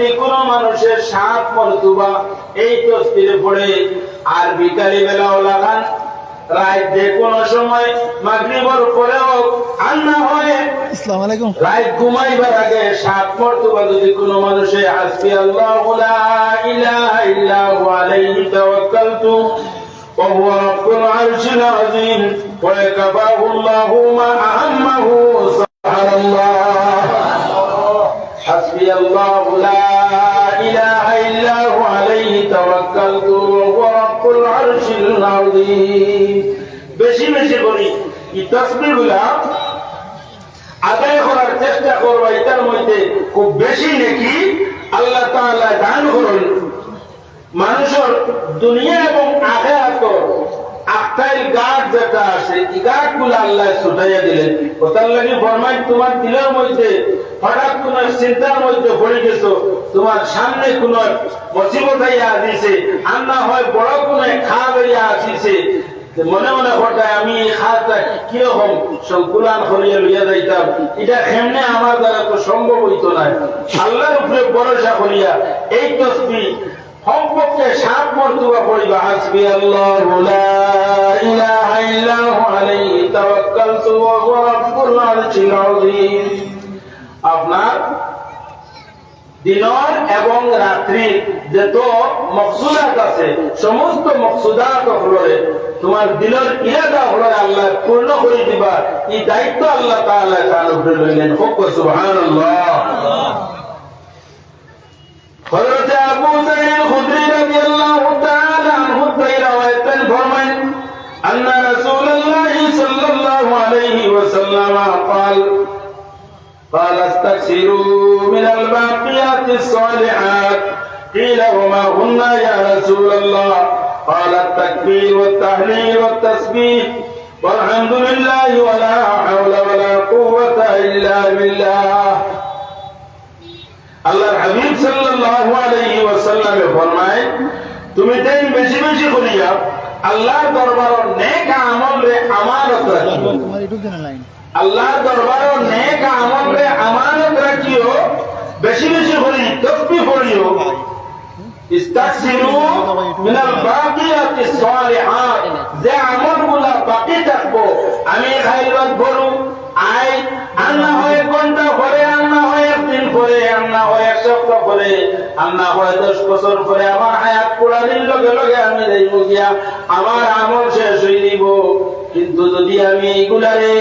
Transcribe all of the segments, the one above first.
যদি কোনো মানুষের 7 মর্তবা এই তাসবিহ পড়ে আর বিকালে বেলাও লাগান, রাত যে কোনো সময় মাগরিবের পরেও আর না হয় আসসালামু আলাইকুম রাত ঘুমাইবার আগে 7 মর্তবা যদি কোনো মানুষে হাসবি আল্লাহু লা ইলাহা ইল্লা হুয়া আলাইহি তাওয়াক্কালতু ওয়া হুয়া রাব্বুল আরশিল আযীম ওয়া কাফাহু আল্লাহু মা আহাম্মাহু সুবহানাল্লাহ হাসবি আল্লাহু লা ইলাহা ইল্লা হুয়া আলাইহি তাওয়াক্কালতু ওয়া হুয়া রাব্বুল আরশিল আযীম। বেশি বেশি করি এই তাসবিহগুলা আদায় করার চেষ্টা করবো। এটার মধ্যে খুব বেশি নাকি আল্লাহ তাআলা দান করেন। মানুষের দুনিয়া এবং আখিরাত আখতাইল গাছ যেটা আছে এই গাছগুলো আল্লাহ ছুটাইয়া দিলেন। ওটার লাগি ফরমাই তোমার দিলের মধ্যে হঠাৎ কোন চিন্তার মধ্যে পড়ে গেছো, তোমার সামনে কোন মুসিবত আইয়া আসিছে, আর না হয় বড় কোন খাদ আইয়া আসিছে, মনে মনে ঘটায় আমি এই খাতটা কিরকম সংকুলান করিয়া লইয়া যাইতাম, এটা এমনি আমার দ্বারা তো সম্ভব হইতো না। আল্লাহর উপরে ভরসা করিয়া এই তাসবিহ কমপক্ষে 7 মর্তবা পড়িবা। হাসবি আল্লাহু লা ইলাহা ইল্লা হুয়া আলাইহি তাওয়াক্কালতু ওয়া হুয়া রাব্বুল আরশিল আযীম। আপনার দিনের এবং রাত্রির যত মকসুদাত আছে সমস্ত মকসুদাত হলে তোমার দিলের ইরাদা হলে আল্লাহ পূর্ণ করে দিবা, এই দায়িত্ব আল্লাহ তাআলা তার উপরে লইলেন। সুবহানাল্লাহ। হযরত আবু সাঈদ আল-খুদরি রাদিয়াল্লাহু তাআলা আনহু রাওয়ায়াতান ফরমান আন্না রাসূলুল্লাহ সাল্লাল্লাহু আলাইহি ওয়াসাল্লাম قال استكثروا من الباقيات الصالحات قيل وما هن يا رسول الله قال التكبير والتهليل والتسبيح والحمد لله ولا حول ولا قوة إلا بالله। আল্লাহর হাবিব সাল্লাল্লাহু আলাইহি ওয়াসাল্লাম ফরমায় তুমি দিন বেশি বেশি করিয়া আল্লাহর দরবারে নেক আমলে আমানত রাখিও। আল্লাহর দরবারে নেক আমলে আমানত রাখিও, বেশি বেশি করি তাসবিহ পড়িও। ইস্তাগফিরু মিনাল বাকিয়াতিস সালিহাত, যে আমলগুলা বাকি থাকবো আমি খাইবার বড় আই আর না হয় ঘন্টা পরে, আর না হয় একদিন পরে, আর না হয় 1 সপ্তাহ পরে, আর না হয় 10 বছর পরে আমার হায়াত পুরানির লগে লগে আমি যাইব গিয়া আমার আমল শেষ হয়ে দিব। কিন্তু যদি আমি এইগুলারে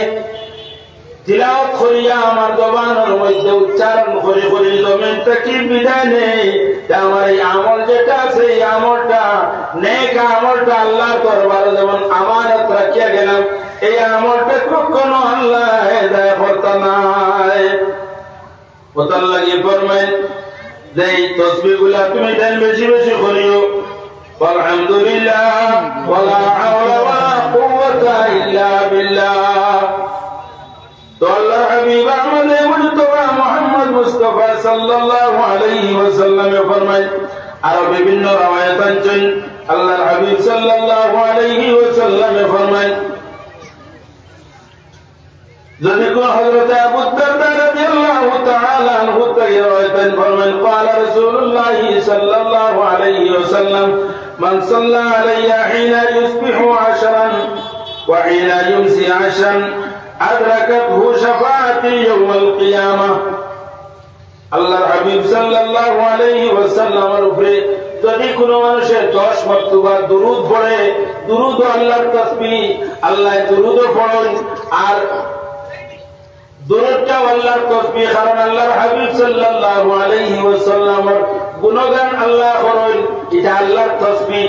তিলাওয়াত করিয়া আমার জবানের মধ্যে উচ্চারণ করে করে জমিন থেকে বিদায় নেই, আমার এই আমল যেটা আছে এই আমলটা নেক আমলটা আল্লাহর দরবারে যেমন আমানত রাখিয়া গেলাম, এই আমলটা কখনো আল্লাহ হেদায়েত করতে নাই। ওটার লাগি ফরমায় যে এই তাসবিহগুলা তুমি দেন বেশি বেশি করিও। আলহামদুলিল্লাহ ওয়ালা হাওলা ওয়ালা কুওয়াতা ইল্লা বিল্লাহ। তো আল্লাহর হাবিব আমাদের মুজতবা মুহাম্মদ মুস্তাফা সাল্লাল্লাহু আলাইহি ওয়াসাল্লাম ফরমায়, আর বিভিন্ন রওয়ায়াত আছেন আল্লাহর হাবিব সাল্লাল্লাহু আলাইহি ওয়াসাল্লাম ফরমায়, যদি কোন হযরত আবু দারদা রাদিয়াল্লাহু তাআলা আনহু রওয়ায়াত ফরমায় قال رسول الله صلى الله عليه وسلم من صلى علي حين يصبح 10 وحين يمسي 10 أدركته شفاعتي يوم القيامة। আল্লাহর হাবিব সাল্লাল্লাহু আলাইহি ওয়াসাল্লামের উপরে যদি কোনো মানুষের 10 মর্তবা দুরূদ পড়ে, দুরূদ আল্লাহর তাসবিহ, আল্লাহ দুরূদ পড়েন আর দুরূদটা আল্লাহর তাসবিহ, কারণ আল্লাহর হাবিব সাল্লাল্লাহু আলাইহি ওয়াসাল্লামের গুণগান আল্লাহ করেন, এটা আল্লাহর তাসবিহ।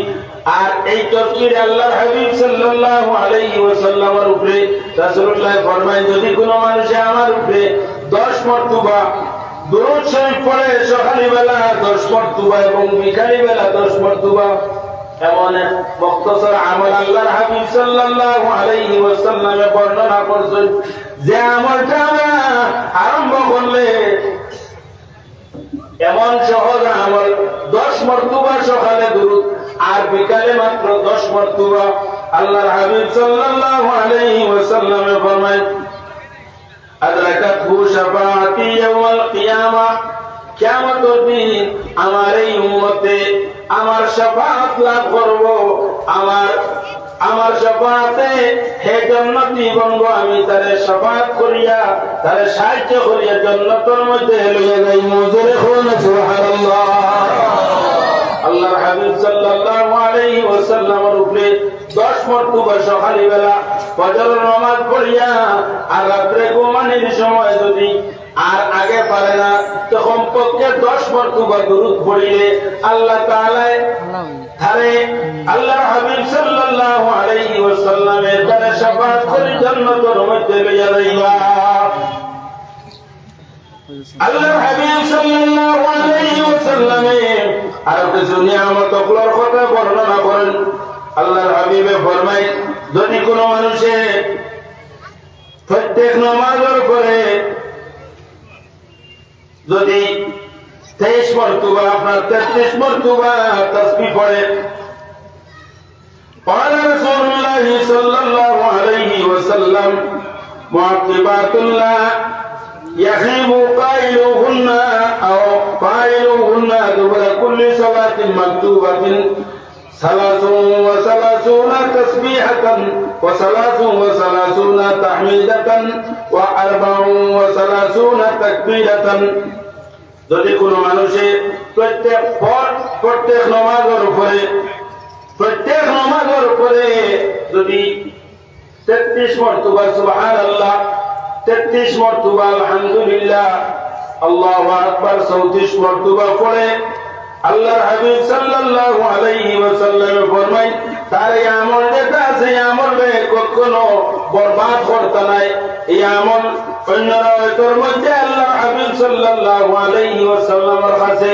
আর এই তাসবিহ আল্লাহর হাবিব সাল্লাল্লাহু আলাইহি ওয়াসাল্লামের উপরে রাসূলুল্লাহ ফরমায় যদি কোনো মানুষ আমার উপরে 10 মর্তবা দুরূদ শরীফ পড়ে, সকালে বেলা 10 মর্তবা এবং বিকালে বেলা 10 মর্তবা, এমন মুখতাসার আমল আল্লাহর হাবিব সাল্লাল্লাহু আলাইহি ওয়াসাল্লাম বর্ণনা করেছেন যে আমলটা আমরা আরম্ভ করলে এমন সহজ আমল 10 মর্তবা সকালে দুরূদ আর বিকালে মাত্র 10 মর্তবা। আল্লাহর হাবিব সাল্লাল্লাহু আলাইহি ওয়াসাল্লাম ফরমায় আদরাকাতহু শাফাআতি ইয়াওমাল কিয়ামা কিয়ামতের দিন আমার এই উম্মতে আমার শাফাআত লাভ করব, আমার শাফাআতে হে জান্নাতি বনবো, আমি তারে শাফাআত করিয়া তারে সাহায্য করিয়া জান্নাতের মধ্যে লইয়া যাই। মুজরে খুন সুবহানাল্লাহ। আল্লাহর হাবিব সাল্লাল্লাহু আলাইহি ওয়াসাল্লামের উপরে 10 মর্তবা সকালে বেলা ফজরের নামাজ পড়িয়া আর রাতে ঘুমানোর সময় যদি আর আগে পারে না তখন পক্ষে 10 মর্তবা দরুদ পড়িলে আল্লাহ তাআলা তারে আল্লাহর হাবিব সাল্লাল্লাহু আলাইহি ওয়াসাল্লামের দ্বারা শাফাআত করে জান্নাতের মধ্যে লইয়া যাইবা। আল্লাহর হাবিব সাল্লাল্লাহু আলাইহি ওয়াসাল্লামের আর কিছু নিয়ামতগুলোর কথা বর্ণনা করেন। আল্লাহর হাবিবে ফরমায়, যদি কোনো মানুষে প্রত্যেক নামাজের পরে যদি 23 মর্তবা আপনার 33 মর্তবা তাসবিহ পড়ে, قال رسول الله صلى الله عليه وسلم معقبات لا يخيب قائلهن أو قائلهن دبر كل صلاة مكتوبة 33 تسبيحة و33 تحميدة و34 تكبيرة। যদি কোনো মানুষে প্রত্যেক নামাজের উপরে যদি 33 মর্তবা সুবহানাল্লাহ, 33 মর্তবা আলহামদুলিল্লাহ, আল্লাহু আকবার 34 মর্তবা পড়ে, আল্লাহর হাবিব সাল্লাল্লাহু আলাইহি ওয়াসাল্লাম ফরমায়, তার এই আমল যেটা আছে এই আমলে কখনো বরবাদ করতে নাই। এই আমল অন্য রাওয়ায়াতের মধ্যে আল্লাহর হাবিব সাল্লাল্লাহু আলাইহি ওয়াসাল্লামের কাছে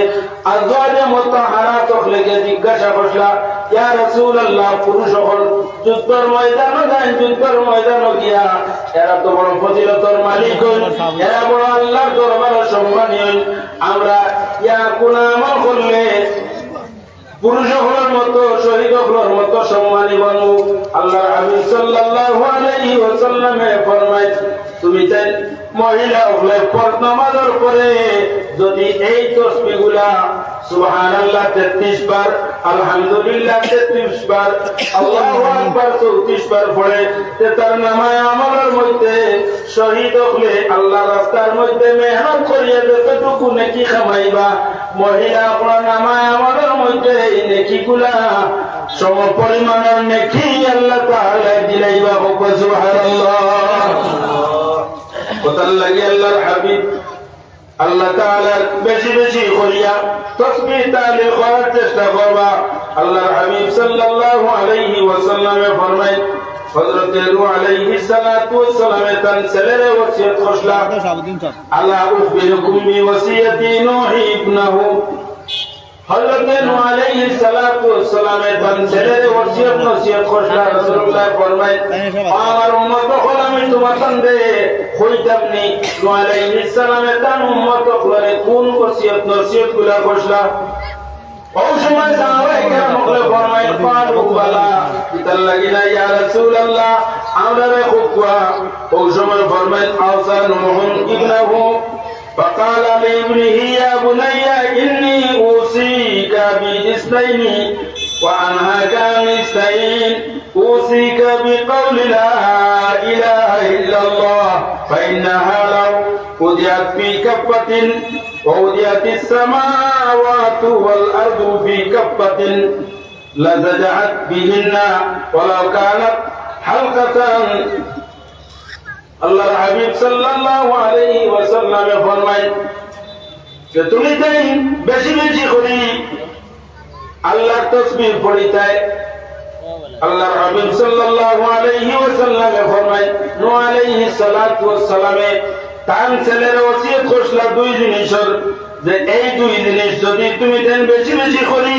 আজওয়াজে মুতাহহারাত হলে জিজ্ঞাসা করলা, ইয়া রাসূলুল্লাহ, পুরুষ হল যুদ্ধের ময়দানে যায়, যুদ্ধের ময়দানে গিয়া এরা তো বড় ফজিলতের মালিক হন, এরা বড় আল্লাহর দরবারে সম্মানী হন, আমরা ইয়া কোন আমল করলে পুরুষ হলের মতো শহীদ হলের মতো সম্মানী বানু? আল্লাহর হাবিব সাল্লাল্লাহু আলাইহি ওয়াসাল্লামে ফরমায়, তুমি তাই মহিলা হলে নামাজের পরে যদি এই তাসবিহগুলা সুবহানাল্লাহ 33 বার, আলহামদুলিল্লাহ 33 বার, আল্লাহু আকবার 34 বার পড়ে, তার নামায় আমলের মধ্যে শহীদ হলে আল্লাহর রাস্তার মধ্যে মেহনত করিয়া যতটুকু নেকি কামাইবা, মহিলা আপনার নামায় আমলের মধ্যে এই নেকিগুলা সম পরিমাণের নেকি আল্লাহ তাআলা দিলাইবা। সুবহানাল্লাহ। কোথায় লাগে আল্লাহর হাবিব আল্লাহ তাআলা বেশি বেশি করিয়া তাসবিহ তাহলিল করার চেষ্টা করবা। আল্লাহর হাবিব সাল্লাল্লাহু আলাইহি ওয়াসাল্লামে ফরমায়, হযরত নূহ আলাইহিস সালাতু ওয়াস সালামে তার ছেলেরে ওসিয়ত করলা, আলা উখবিরুকুম বিওসিয়াতি নূহ ইবনাহু। হযরত নূহ আলাইহিস সালাতু ওয়াস সালামে তার ছেলেরে ওসিয়ত নসিহত করলা। রাসূলুল্লাহ ফরমায়, আমার উম্মত হল আমি তোমার সঙ্গে কইতামনি নূহ আলাইহিস সালামে তার উম্মত হলে কোন ওসিয়ত নসিহত গুলা করলা। ওই সময় সাহাবায়ে কেরাম হলে ফরমায়, ফারু বালা ইতাল লাগিনা ইয়া রাসূলুল্লাহ, আমরা রে খুকওয়া। ওই সময় ফরমায়, আওসা নূহ ইবনাহু فقال لابنه يا بني إني أوصيك باثنين وأنهاك عن اثنين، أوصيك بقول لا إله إلا الله، فإنها لو وضعت في كفة ووضعت السماوات والأرض في كفة لزجعت بهن ولو كانت حلقة। আল্লাহর হাবিব সাল্লাল্লাহু আলাইহি ওয়াসাল্লামে ফরমায় যে তুমি তাই বেশি বেশি করি আল্লাহর তাসবিহ পড়িতাই। আল্লাহর হাবিব সাল্লাল্লাহু আলাইহি ওয়াসাল্লামে ফরমায়, নূহ আলাইহিস সালাতু ওয়াস সালামে তার ছেলের ওসিয়ত করলা দুই জিনিসের, যে এই দুই জিনিস যদি তুমি দেন বেশি বেশি করি